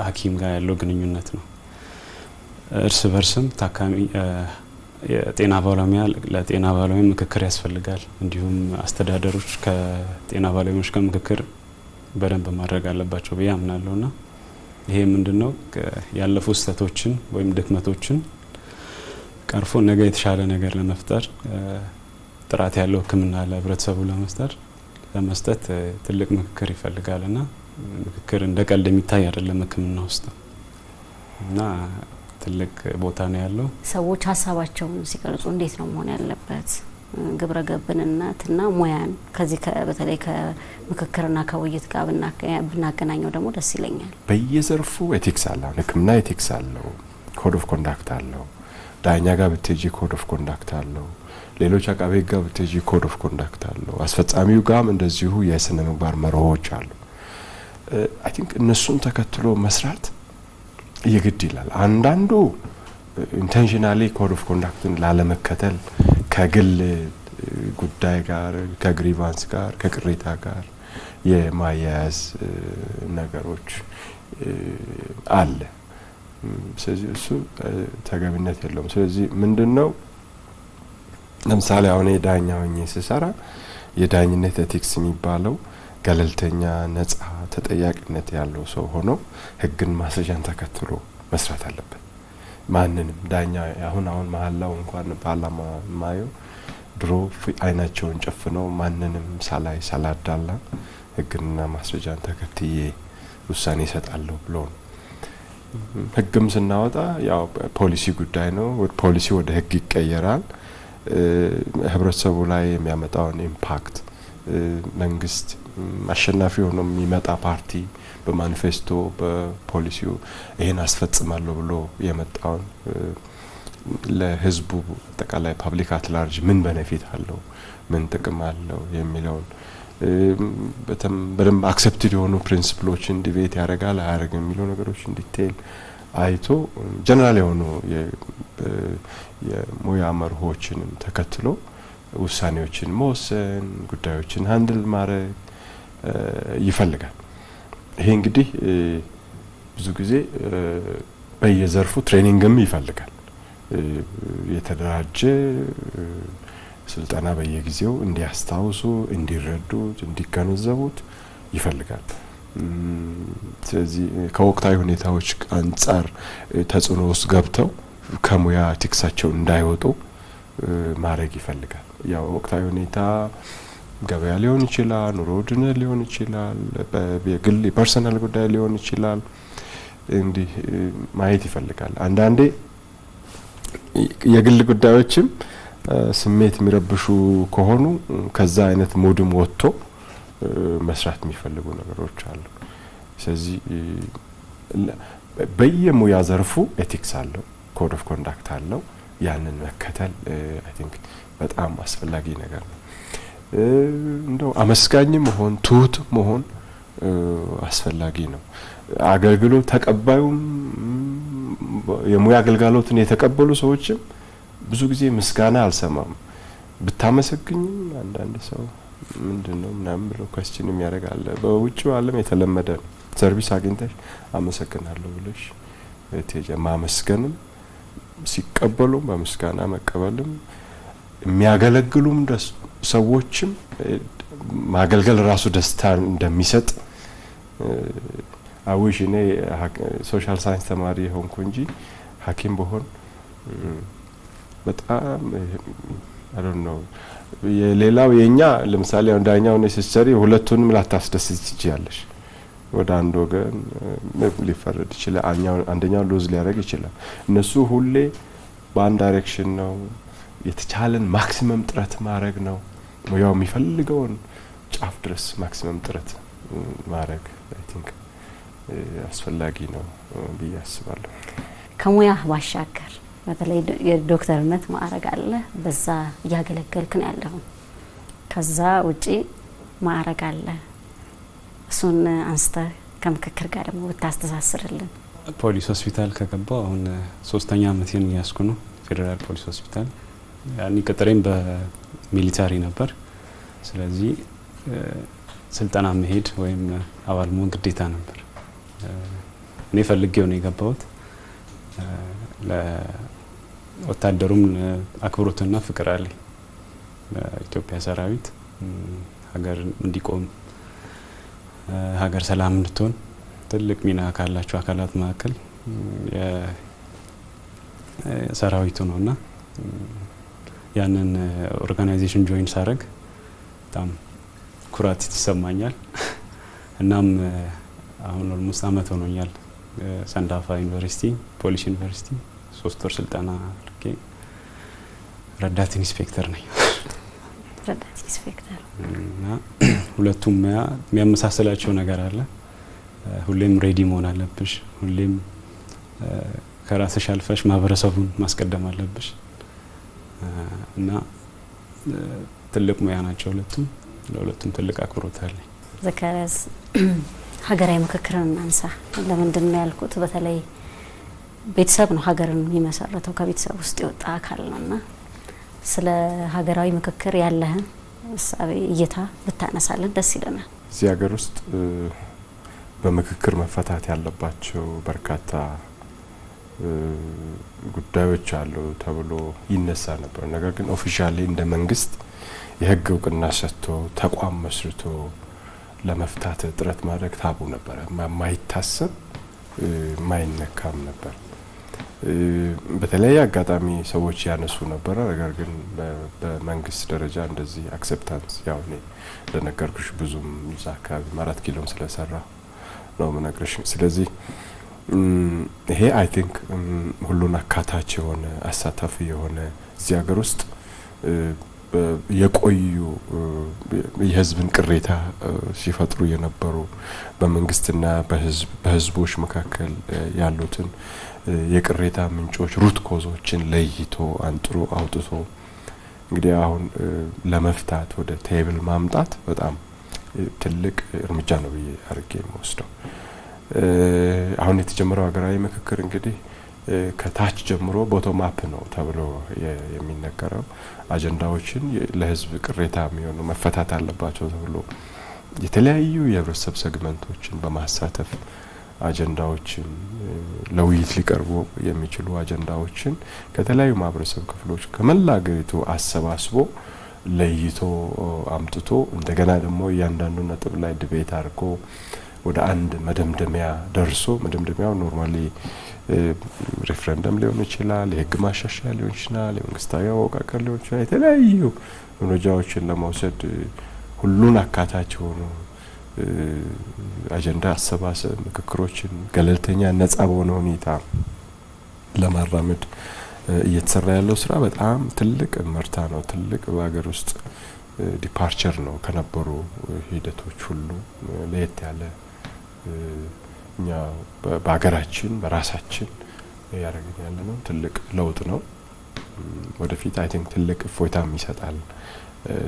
ሐኪም ጋር ያለው ግንኙነት ነው። እርስ በርስም ታካሚ የጤና ባለሙያ ለጤና ባለሙያ ምክክር ያስፈልጋል። እንዲሁም አስተዳደሮች ከጤና ባለሙያዎች ጋር ምክክር በደንብ ማድረግ አለባቸው ብዬ አምናለሁና ይሄ ምንድነው ያለፉ ስህተቶችን ወይም ድክመቶችን ቀርፎ ነገ የተሻለ ነገር ለመፍጠር ጥራት ያለው ህክምና ለህብረተሰቡ ለመስጠት ትልቅ ምክክር ይፈልጋልና ምክክር እንደ ቀልድ የሚታይ አይደለም ህክምና ውስጥ እና ትልቅ ቦታ ነው ያለው። ሰዎች ሀሳባቸውን ሲገልጹ እንዴት ነው መሆን ያለበት? ግብረ ገብነትና ሙያን ከዚህ በተለይ ከምክክርና ከውይይት ጋር ብናገናኘው ደግሞ ደስ ይለኛል። በየዘርፉ ኤቲክስ አለው። ህክምና ኤቲክስ አለው፣ ኮድ ኦፍ ኮንዳክት አለው። ዳኛ ጋር ብትጂ ኮድ ኦፍ ኮንዳክት አለው። ሌሎች አቃቤ ህግ ጋር ብትጂ ኮድ ኦፍ ኮንዳክት አለው። አስፈጻሚው ጋርም እንደዚሁ የስነ ምግባር መርሆች አሉ። አይ ቲንክ እነሱን ተከትሎ መስራት ይግድ ይላል። አንዳንዱ ኢንቴንሽናሊ ኮድ ኦፍ ኮንዳክትን ላለመከተል ከግል ጉዳይ ጋር ከግሪቫንስ ጋር ከቅሬታ ጋር የማያያዝ ነገሮች አለ። ስለዚህ እሱ ተገቢነት የለውም። ስለዚህ ምንድነው ለምሳሌ አሁን የዳኛ ሆኜ ስሰራ የዳኝነት ኤቲክስ የሚባለው ገለልተኛ ነጻ ተጠያቂነት ያለው ሰው ሆኖ ህግን ማስረጃን ተከትሎ መስራት አለበት። ማንንም ዳኛ አሁን መሐላው እንኳን ፓርላማ ማየው ድሮ አይናቸውን ጨፍነው ማንንም ሳላዳላ ህግና ማስረጃን ተከትዬ ውሳኔ ይሰጣለሁ ብሎ ህግም ስናወጣ ያው ፖሊሲ ጉዳይ ነው። ፖሊሲ ወደ ህግ ይቀየራል። ህብረተሰቡ ላይ የሚያመጣውን ኢምፓክት መንግስት አሸናፊ ሆኖ የሚመጣ ፓርቲ በማኒፌስቶ በፖሊሲው ይሄን አስፈጽማለሁ ብሎ የመጣውን ለህዝቡ አጠቃላይ ፐብሊክ አት ላርጅ ምን ቤኔፊት አለው ምን ጥቅም አለው የሚለውን በደንብ አክሰፕትድ የሆኑ ፕሪንሲፕሎችን ዲቤት ያደርጋል አያደርግም የሚለው ነገሮችን ዲቴይል አይቶ ጀነራል የሆኑ የሙያ መርሆችንም ተከትሎ ውሳኔዎችን መወሰን ጉዳዮችን ሃንድል ማድረግ ይፈልጋል። ይሄ እንግዲህ ብዙ ጊዜ በየዘርፉ ትሬኒንግም ይፈልጋል። የተደራጀ ስልጠና በየጊዜው እንዲያስታውሱ እንዲረዱት እንዲገነዘቡት ይፈልጋል። ስለዚህ ከወቅታዊ ሁኔታዎች አንጻር ተጽዕኖ ውስጥ ገብተው ከሙያ ኤቲክሳቸው እንዳይወጡ ማድረግ ይፈልጋል። ያው ወቅታዊ ሁኔታ ገበያ ሊሆን ይችላል፣ ኑሮ ውድነት ሊሆን ይችላል፣ በግል ፐርሰናል ጉዳይ ሊሆን ይችላል። እንዲህ ማየት ይፈልጋል። አንዳንዴ የግል ጉዳዮችም ስሜት የሚረብሹ ከሆኑ ከዛ አይነት ሞድም ወጥቶ መስራት የሚፈልጉ ነገሮች አሉ። ስለዚህ በየሙያ ዘርፉ ኤቲክስ አለው፣ ኮድ ኦፍ ኮንዳክት አለው። ያንን መከተል አይ ቲንክ በጣም አስፈላጊ ነገር ነው። እንደው አመስጋኝ መሆን ትሁት መሆን አስፈላጊ ነው። አገልግሎት ተቀባዩም የሙያ አገልግሎትን የተቀበሉ ሰዎችም ብዙ ጊዜ ምስጋና አልሰማም። ብታመሰግኝም አንዳንድ ሰው ምንድነው ምናምን ብሎ ኳስችን የሚያደርጋል። በውጭው ዓለም የተለመደ ነው። ሰርቪስ አግኝተሽ አመሰግናለሁ ብለሽ ማመስገንም ሲቀበሉ በምስጋና መቀበልም የሚያገለግሉም ሰዎችም ማገልገል ራሱ ደስታ እንደሚሰጥ አውሽ እኔ ሶሻል ሳይንስ ተማሪ ሆንኩ እንጂ ሐኪም በሆን በጣም I don't know የሌላው የኛ ለምሳሌ አንዳኛው ኔሴሰሪ ሁለቱንም ላታስደስት ይችላልሽ። ወደ አንድ ወገን ሊፈረድ ይችላል፣ አንደኛው ሉዝ ሊያደርግ ይችላል። እነሱ ሁሌ በአንድ ዳይሬክሽን ነው። የተቻለን ማክሲመም ጥረት ማድረግ ነው። ሙያው የሚፈልገውን ጫፍ ድረስ ማክሲመም ጥረት ማድረግ አይ ቲንክ አስፈላጊ ነው ብዬ አስባለሁ። ከሙያ ባሻገር በተለይ የዶክተርነት ማዕረግ አለ፣ በዛ ያገለገልክ ነው ያለው። ከዛ ውጪ ማዕረግ አለ። እሱን አንስተ ከምክክር ጋር ደግሞ ብታስተሳስርልን። ፖሊስ ሆስፒታል ከገባው አሁን 3ኛ አመቴን ያስኩ ነው። ፌደራል ፖሊስ ሆስፒታል ያኔ ቀጠሬም በሚሊታሪ ነበር። ስለዚህ ስልጠና መሄድ ወይም አባል መሆን ግዴታ ነበር። እኔ ፈልጌው ነው የገባሁት። ለወታደሩም አክብሮትና ፍቅር አለኝ። ለኢትዮጵያ ሰራዊት ሀገር እንዲቆም ሀገር ሰላም እንድትሆን ትልቅ ሚና ካላቸው አካላት መካከል ሰራዊቱ ነውና ያንን ኦርጋናይዜሽን ጆይን ሳረግ በጣም ኩራት ይሰማኛል። እናም አሁን ኦልሞስት አመት ሆኖኛል። ሰንዳፋ ዩኒቨርሲቲ ፖሊስ ዩኒቨርሲቲ 3 ወር ስልጠና አድርጌ ረዳት ኢንስፔክተር ነኝ። ረዳት ኢንስፔክተር እና ሁለቱም የሚያመሳስላቸው ነገር አለ። ሁሌም ሬዲ መሆን አለብሽ። ሁሌም ከራስሽ አልፈሽ ማህበረሰቡን ማስቀደም አለብሽ እና ትልቅ ሙያ ናቸው ሁለቱም። ለሁለቱም ትልቅ አክብሮት አለኝ። ዘካሪያስ ሀገራዊ ምክክርን እናንሳ። ለምንድን ነው ያልኩት? በተለይ ቤተሰብ ነው ሀገርን የሚመሰረተው፣ ከቤተሰብ ውስጥ የወጣ አካል ነውና ስለ ሀገራዊ ምክክር ያለህን ሀሳብ እይታ ብታነሳለን ደስ ይለናል። እዚህ ሀገር ውስጥ በምክክር መፈታት ያለባቸው በርካታ ጉዳዮች አሉ ተብሎ ይነሳ ነበር። ነገር ግን ኦፊሻሊ እንደ መንግስት የህግ እውቅና ሰጥቶ ተቋም መስርቶ ለመፍታት ጥረት ማድረግ ታቡ ነበር። ማይታሰብ ማይነካም ነበር። በተለያየ አጋጣሚ ሰዎች ያነሱ ነበር። ነገር ግን በመንግስት ደረጃ እንደዚህ አክሴፕታንስ ያው እኔ ለነገርኩሽ ብዙም እዛ አካባቢ 4 ኪሎም ስለሰራ ነው መነግርሽ። ስለዚህ ይሄ አይ ቲንክ ሁሉን አካታች የሆነ አሳታፊ የሆነ እዚህ ሀገር ውስጥ የቆዩ የህዝብን ቅሬታ ሲፈጥሩ የነበሩ በመንግስትና በህዝቦች መካከል ያሉትን የቅሬታ ምንጮች ሩት ኮዞችን ለይቶ አንጥሮ አውጥቶ እንግዲህ አሁን ለመፍታት ወደ ቴብል ማምጣት በጣም ትልቅ እርምጃ ነው ብዬ አርጌ የምወስደው። አሁን የተጀመረው ሀገራዊ ምክክር እንግዲህ ከታች ጀምሮ ቦቶም አፕ ነው ተብሎ የሚነገረው። አጀንዳዎችን ለህዝብ ቅሬታ የሚሆኑ መፈታት አለባቸው ተብሎ የተለያዩ የህብረተሰብ ሴግመንቶችን በማሳተፍ አጀንዳዎችን ለውይይት ሊቀርቡ የሚችሉ አጀንዳዎችን ከተለያዩ ማህበረሰብ ክፍሎች ከመላ ሀገሪቱ አሰባስቦ ለይቶ አምጥቶ እንደገና ደግሞ እያንዳንዱ ነጥብ ላይ ዲቤት አድርጎ ወደ አንድ መደምደሚያ ደርሶ መደምደሚያው ኖርማሊ ሬፈረንደም ሊሆን ይችላል፣ የህግ ማሻሻያ ሊሆን ይችላል፣ የመንግስታዊ አወቃቀር ሊሆን ይችላል። የተለያዩ እርምጃዎችን ለመውሰድ ሁሉን አካታች ሆኖ አጀንዳ አሰባሰብ ምክክሮችን ገለልተኛ ነጻ በሆነ ሁኔታ ለማራመድ እየተሰራ ያለው ስራ በጣም ትልቅ ምርታ ነው። ትልቅ በሀገር ውስጥ ዲፓርቸር ነው ከነበሩ ሂደቶች ሁሉ ለየት ያለ እኛ በሀገራችን በራሳችን ያደረግን ያለ ነው። ትልቅ ለውጥ ነው። ወደፊት አይ ቲንክ ትልቅ እፎይታም ይሰጣል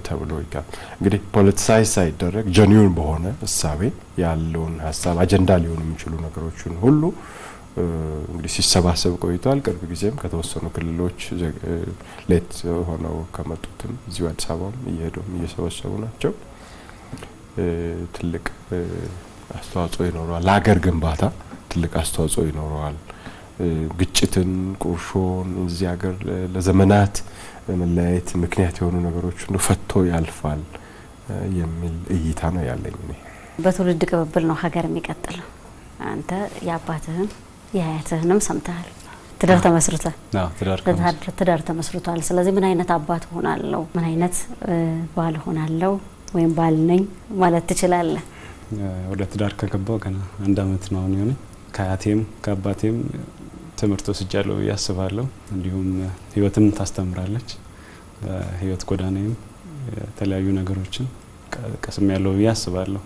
ተብሎ ይጋብ እንግዲህ ፖለቲሳይዝ ሳይደረግ ጀኒውን በሆነ እሳቤ ያለውን ሀሳብ አጀንዳ ሊሆኑ የሚችሉ ነገሮችን ሁሉ እንግዲህ ሲሰባሰብ ቆይቷል። ቅርብ ጊዜም ከተወሰኑ ክልሎች ሌት ሆነው ከመጡትም እዚሁ አዲስ አበባም እየሄዱም እየሰበሰቡ ናቸው። ትልቅ አስተዋጽኦ ይኖረዋል። ለሀገር ግንባታ ትልቅ አስተዋጽኦ ይኖረዋል። ግጭትን፣ ቁርሾን እዚህ ሀገር ለዘመናት መለያየት ምክንያት የሆኑ ነገሮች ሁሉ ፈቶ ያልፋል የሚል እይታ ነው ያለኝ። እኔ በትውልድ ቅብብል ነው ሀገር የሚቀጥለው። አንተ የአባትህን የአያትህንም ሰምተሃል። ትዳር ተመስርቷል። ትዳር ተመስርቷል። ስለዚህ ምን አይነት አባት ሆናለሁ፣ ምን አይነት ባል ሆናለሁ ወይም ባል ነኝ ማለት ትችላለህ? ወደ ትዳር ከገባው ገና 1 አመት ነው የሆነኝ። ከአያቴም ከአባቴም ትምህርት ወስጃለሁ ያስባለሁ። እንዲሁም ህይወትም ታስተምራለች። በህይወት ጎዳናዬም የተለያዩ ነገሮችን ቀስም ያለው ያስባለሁ።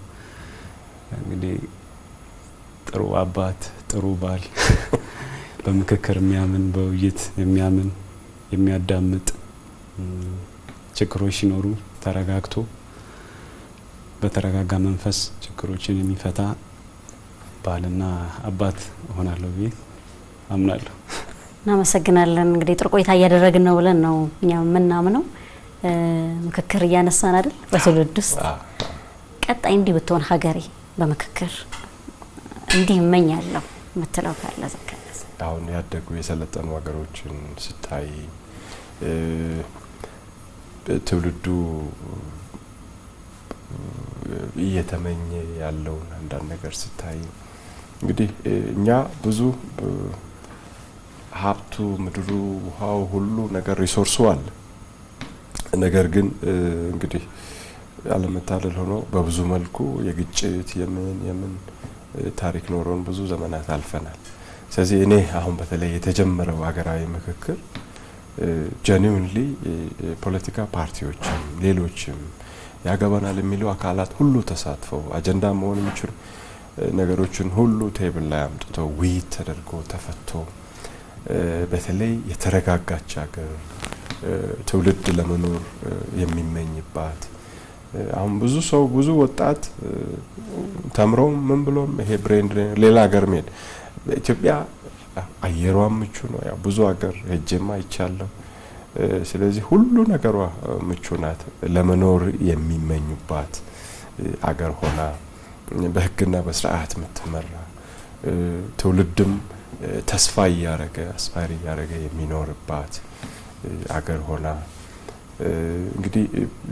እንግዲህ ጥሩ አባት፣ ጥሩ ባል፣ በምክክር የሚያምን፣ በውይይት የሚያምን፣ የሚያዳምጥ፣ ችግሮች ሲኖሩ ተረጋግቶ በተረጋጋ መንፈስ ችግሮችን የሚፈታ ባልና አባት ሆናለሁ ብዬ አምናለሁ። እናመሰግናለን። እንግዲህ ጥሩ ቆይታ እያደረግን ነው ብለን ነው እኛ የምናምነው። ምክክር እያነሳን አይደል? በትውልድ ውስጥ ቀጣይ እንዲህ ብትሆን ሀገሬ በምክክር እንዲህ እመኛለሁ የምትለው ካለ ዘከለስ? አሁን ያደጉ የሰለጠኑ ሀገሮችን ስታይ ትውልዱ እየተመኘ ያለውን አንዳንድ ነገር ስታይ እንግዲህ እኛ ብዙ ሀብቱ ምድሩ ውሃው ሁሉ ነገር ሪሶርሱ አለ። ነገር ግን እንግዲህ ያለመታደል ሆኖ በብዙ መልኩ የግጭት የምን ታሪክ ኖሮን ብዙ ዘመናት አልፈናል። ስለዚህ እኔ አሁን በተለይ የተጀመረው ሀገራዊ ምክክር ጀኒውንሊ ፖለቲካ ፓርቲዎችም ሌሎችም ያገባናል የሚሉ አካላት ሁሉ ተሳትፈው አጀንዳ መሆን የሚችሉ ነገሮችን ሁሉ ቴብል ላይ አምጥተው ውይይት ተደርጎ ተፈቶ በተለይ የተረጋጋች ሀገር ትውልድ ለመኖር የሚመኝባት አሁን ብዙ ሰው ብዙ ወጣት ተምሮ ምን ብሎም ይሄ ብሬንድ ሌላ ሀገር መሄድ ኢትዮጵያ አየሯም ምቹ ነው። ያው ብዙ ሀገር ሄጄማ አይቻለሁ። ስለዚህ ሁሉ ነገሯ ምቹ ናት። ለመኖር የሚመኙባት አገር ሆና በህግና በስርዓት የምትመራ ትውልድም ተስፋ ያረገ አስፋሪ ያረገ የሚኖርባት አገር ሆና እንግዲህ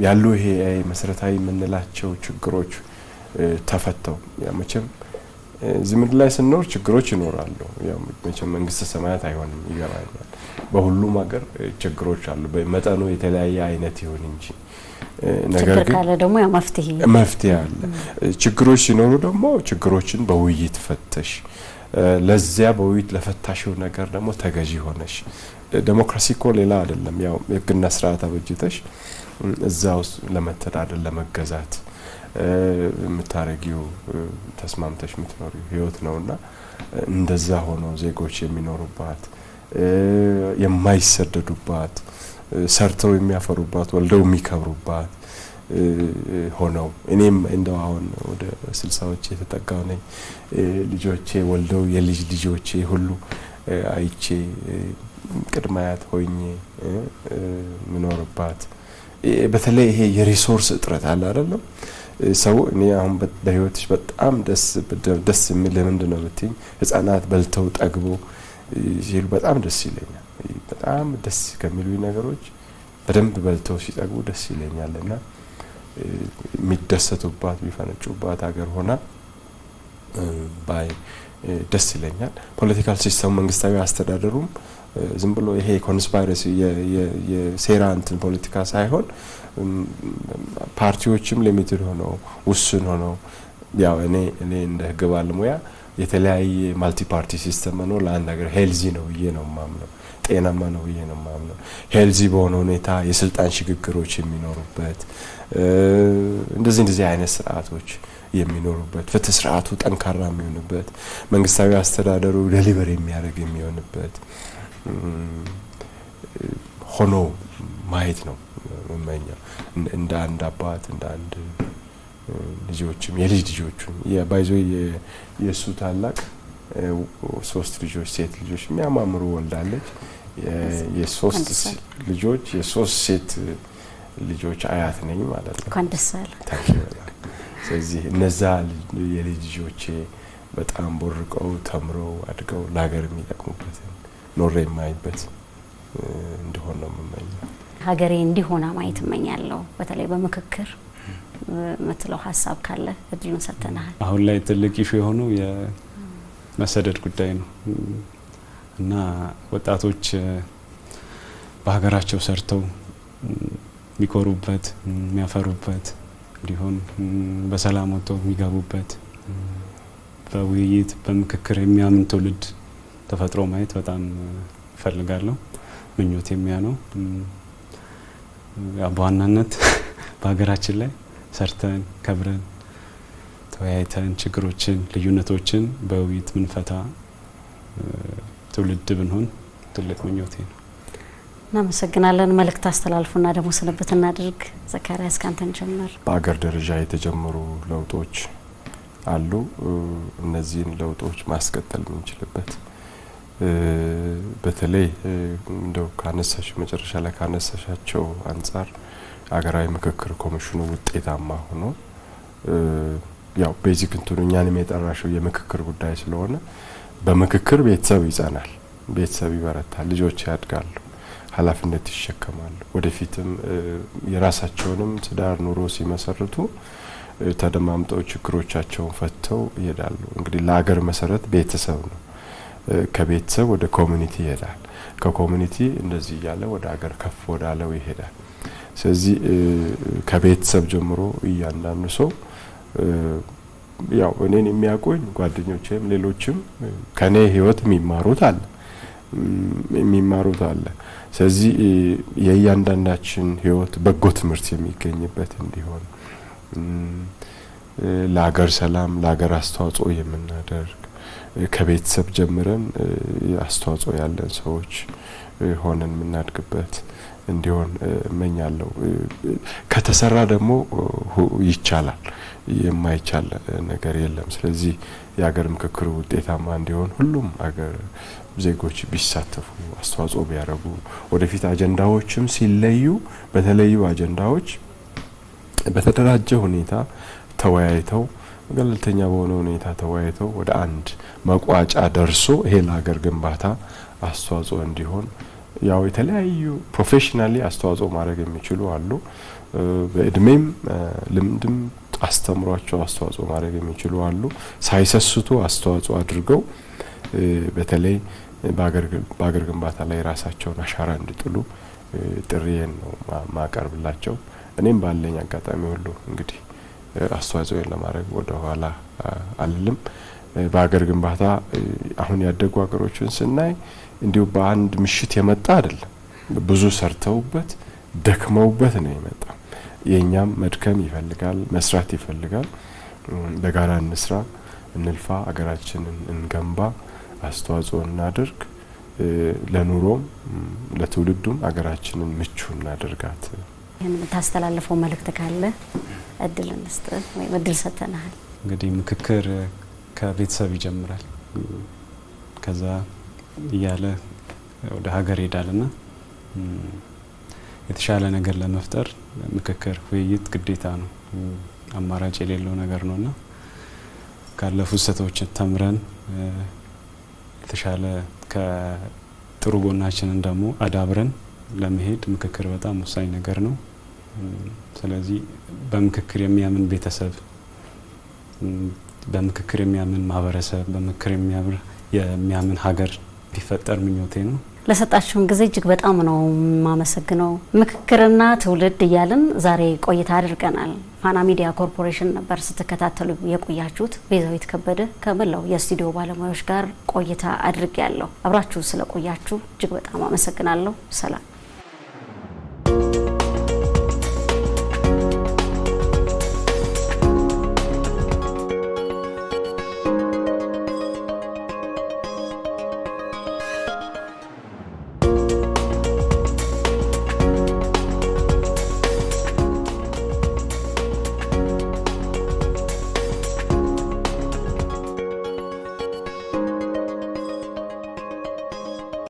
ያሉ ይሄ መሰረታዊ የምንላቸው ችግሮች ተፈተው ያ መቼም እዚህ ምድር ላይ ስንኖር ችግሮች ይኖራሉ። ያው መቼም መንግስተ ሰማያት አይሆንም ይገባኛል። በሁሉም ሀገር ችግሮች አሉ በመጠኑ የተለያየ አይነት ይሁን እንጂ ነገር ግን ካለ ደግሞ ያ መፍትሄ አለ። ችግሮች ሲኖሩ ደግሞ ችግሮችን በውይይት ፈተሽ ለዚያ በውይይት ለፈታሽው ነገር ደግሞ ተገዢ ሆነሽ ዲሞክራሲ እኮ ሌላ አይደለም። ያው ህግና ስርዓት አበጅተሽ እዛው ለመተዳደር ለመገዛት የምታረጊው ተስማምተሽ የምትኖሪው ህይወት ነውና እንደዛ ሆኖ ዜጎች የሚኖሩባት የማይሰደዱባት ሰርተው የሚያፈሩባት ወልደው የሚከብሩባት ሆነው እኔም እንደው አሁን ወደ 60ዎች የተጠጋው ነኝ። ልጆቼ ወልደው የልጅ ልጆቼ ሁሉ አይቼ ቅድማያት ሆኜ ምኖርባት በተለይ ይሄ የሪሶርስ እጥረት አለ አይደለም ሰው እኔ አሁን በህይወትሽ በጣም ደስ የሚል ምንድነው ብትኝ ህፃናት በልተው ጠግቦ ሲሉ በጣም ደስ ይለኛል። በጣም ደስ ከሚሉኝ ነገሮች በደንብ በልተው ሲጠግቡ ደስ ይለኛልና የሚደሰቱባት ቢፈነጩባት ሀገር ሆና ባይ ደስ ይለኛል። ፖለቲካል ሲስተም መንግስታዊ አስተዳደሩም ዝም ብሎ ይሄ ኮንስፓይረሲ የሴራ እንትን ፖለቲካ ሳይሆን ፓርቲዎችም ሊሚትድ ሆነው ውስን ሆነው ያው እኔ እንደ ህግ ባለሙያ የተለያየ ማልቲ ፓርቲ ሲስተም ነው ለአንድ ሀገር ሄልዚ ነው ብዬ ነው ማምነው። ጤናማ ነው ብዬ ነው ማምነው። ሄልዚ በሆነ ሁኔታ የስልጣን ሽግግሮች የሚኖሩበት እንደዚህ አይነት ስርዓቶች የሚኖሩበት ፍትህ ስርዓቱ ጠንካራ የሚሆንበት መንግስታዊ አስተዳደሩ ዴሊቨር የሚያደርግ የሚሆንበት ሆኖ ማየት ነው መመኛው። እንደ አንድ አባት እንደ አንድ ልጆችም የልጅ ልጆቹም የባይዞ የሱ ታላቅ 3 ልጆች ሴት ልጆች የሚያማምሩ ወልዳለች። የሶስት ልጆች የሶስት ሴት ልጆች አያት ነኝ ማለት ነው። ኮንደሳል ስለዚህ እነዛ የልጅ ልጆቼ በጣም ቦርቀው ተምረው አድገው ለሀገር የሚጠቅሙበት ኖሬ የማይበት እንደሆነ ነው የምመኘው። ሀገሬ እንዲሆና ማየት እመኛለሁ። በተለይ በምክክር መጥለው ሀሳብ ካለ እድሉን ሰጥተናል። አሁን ላይ ትልቅ ኢሹ የሆነው የመሰደድ ጉዳይ ነው እና ወጣቶች በሀገራቸው ሰርተው የሚኮሩበት የሚያፈሩበት እንዲሆን በሰላም ወጥተው የሚገቡበት በውይይት በምክክር የሚያምን ትውልድ ተፈጥሮ ማየት በጣም ፈልጋለሁ። ምኞት የሚያ ነው። በዋናነት በሀገራችን ላይ ሰርተን ከብረን ተወያይተን ችግሮችን ልዩነቶችን በውይይት ምንፈታ ትውልድ ብንሆን ትልቅ ምኞቴ ነው። እናመሰግናለን። መልእክት አስተላልፉና ደግሞ ስንብት እናድርግ። ዘካሪያስ ካንተን ጀምር። በአገር ደረጃ የተጀመሩ ለውጦች አሉ። እነዚህን ለውጦች ማስቀጠል የምንችልበት በተለይ እንደው ካነሳሽው መጨረሻ ላይ ካነሳሻቸው አንፃር አገራዊ ምክክር ኮሚሽኑ ውጤታማ ሆኖ ያው ቤዚክ እንትኑ እኛንም የጠራሽው የምክክር ጉዳይ ስለሆነ በምክክር ቤተሰብ ይጸናል፣ ቤተሰብ ይበረታል፣ ልጆች ያድጋሉ፣ ኃላፊነት ይሸከማሉ። ወደፊትም የራሳቸውንም ትዳር ኑሮ ሲመሰርቱ ተደማምጠው ችግሮቻቸውን ፈተው ይሄዳሉ። እንግዲህ ለሀገር መሰረት ቤተሰብ ነው። ከቤተሰብ ወደ ኮሚኒቲ ይሄዳል፣ ከኮሚኒቲ እንደዚህ ያለ ወደ ሀገር ከፍ ወዳለው ይሄዳል። ስለዚህ ከቤተሰብ ጀምሮ እያንዳንዱ ሰው ያው እኔን የሚያቆኝ ጓደኞቼም ሌሎችም ከኔ ህይወት የሚማሩት አለ። ስለዚህ የእያንዳንዳችን ህይወት በጎ ትምህርት የሚገኝበት እንዲሆን ለሀገር ሰላም ለሀገር አስተዋጽኦ የምናደርግ ከቤተሰብ ጀምረን አስተዋጽኦ ያለን ሰዎች ሆነን የምናድግበት እንዲሆን እመኛለሁ። ከተሰራ ደግሞ ይቻላል፣ የማይቻል ነገር የለም። ስለዚህ የሀገር ምክክር ውጤታማ እንዲሆን ሁሉም ሀገር ዜጎች ቢሳተፉ አስተዋጽኦ ቢያደርጉ ወደፊት አጀንዳዎችም ሲለዩ በተለዩ አጀንዳዎች በተደራጀ ሁኔታ ተወያይተው ገለልተኛ በሆነ ሁኔታ ተወያይተው ወደ አንድ መቋጫ ደርሶ ይሄ ለሀገር ግንባታ አስተዋጽኦ እንዲሆን ያው የተለያዩ ፕሮፌሽናሊ አስተዋጽኦ ማድረግ የሚችሉ አሉ። በእድሜም ልምድም አስተምሯቸው አስተዋጽኦ ማድረግ የሚችሉ አሉ። ሳይሰስቱ አስተዋጽኦ አድርገው በተለይ በአገር ግንባታ ላይ ራሳቸውን አሻራ እንዲጥሉ ጥሪዬን ነው ማቀርብላቸው። እኔም ባለኝ አጋጣሚ ሁሉ እንግዲህ አስተዋጽኦን ለማድረግ ወደ ኋላ አልልም። በአገር ግንባታ አሁን ያደጉ ሀገሮችን ስናይ እንዲሁ በአንድ ምሽት የመጣ አይደለም። ብዙ ሰርተውበት ደክመውበት ነው የመጣው። የኛም መድከም ይፈልጋል፣ መስራት ይፈልጋል። በጋራ እንስራ፣ እንልፋ፣ አገራችንን እንገንባ፣ አስተዋጽኦ እናድርግ። ለኑሮም ለትውልዱም አገራችንን ምቹ እናድርጋት። ይሄን የምታስተላልፈው መልእክት ካለ እድል እንስጥ ወይ እድል ሰጥተናል። እንግዲህ ምክክር ከቤተሰብ ይጀምራል። ከዛ እያለ ወደ ሀገር ይሄዳልና የተሻለ ነገር ለመፍጠር ምክክር፣ ውይይት ግዴታ ነው። አማራጭ የሌለው ነገር ነውና ካለፉት ስህተቶች ተምረን የተሻለ ከጥሩ ጎናችንን ደግሞ አዳብረን ለመሄድ ምክክር በጣም ወሳኝ ነገር ነው። ስለዚህ በምክክር የሚያምን ቤተሰብ፣ በምክክር የሚያምን ማህበረሰብ፣ በምክክር የሚያምን ሀገር ቢፈጠር ምኞቴ ነው። ለሰጣችሁን ጊዜ እጅግ በጣም ነው ማመሰግነው። ምክክርና ትውልድ እያልን ዛሬ ቆይታ አድርገናል። ፋና ሚዲያ ኮርፖሬሽን ነበር ስትከታተሉ የቆያችሁት። ቤዛዊት ከበደ ከመላው የስቱዲዮ ባለሙያዎች ጋር ቆይታ አድርጌያለሁ። አብራችሁ ስለቆያችሁ እጅግ በጣም አመሰግናለሁ። ሰላም።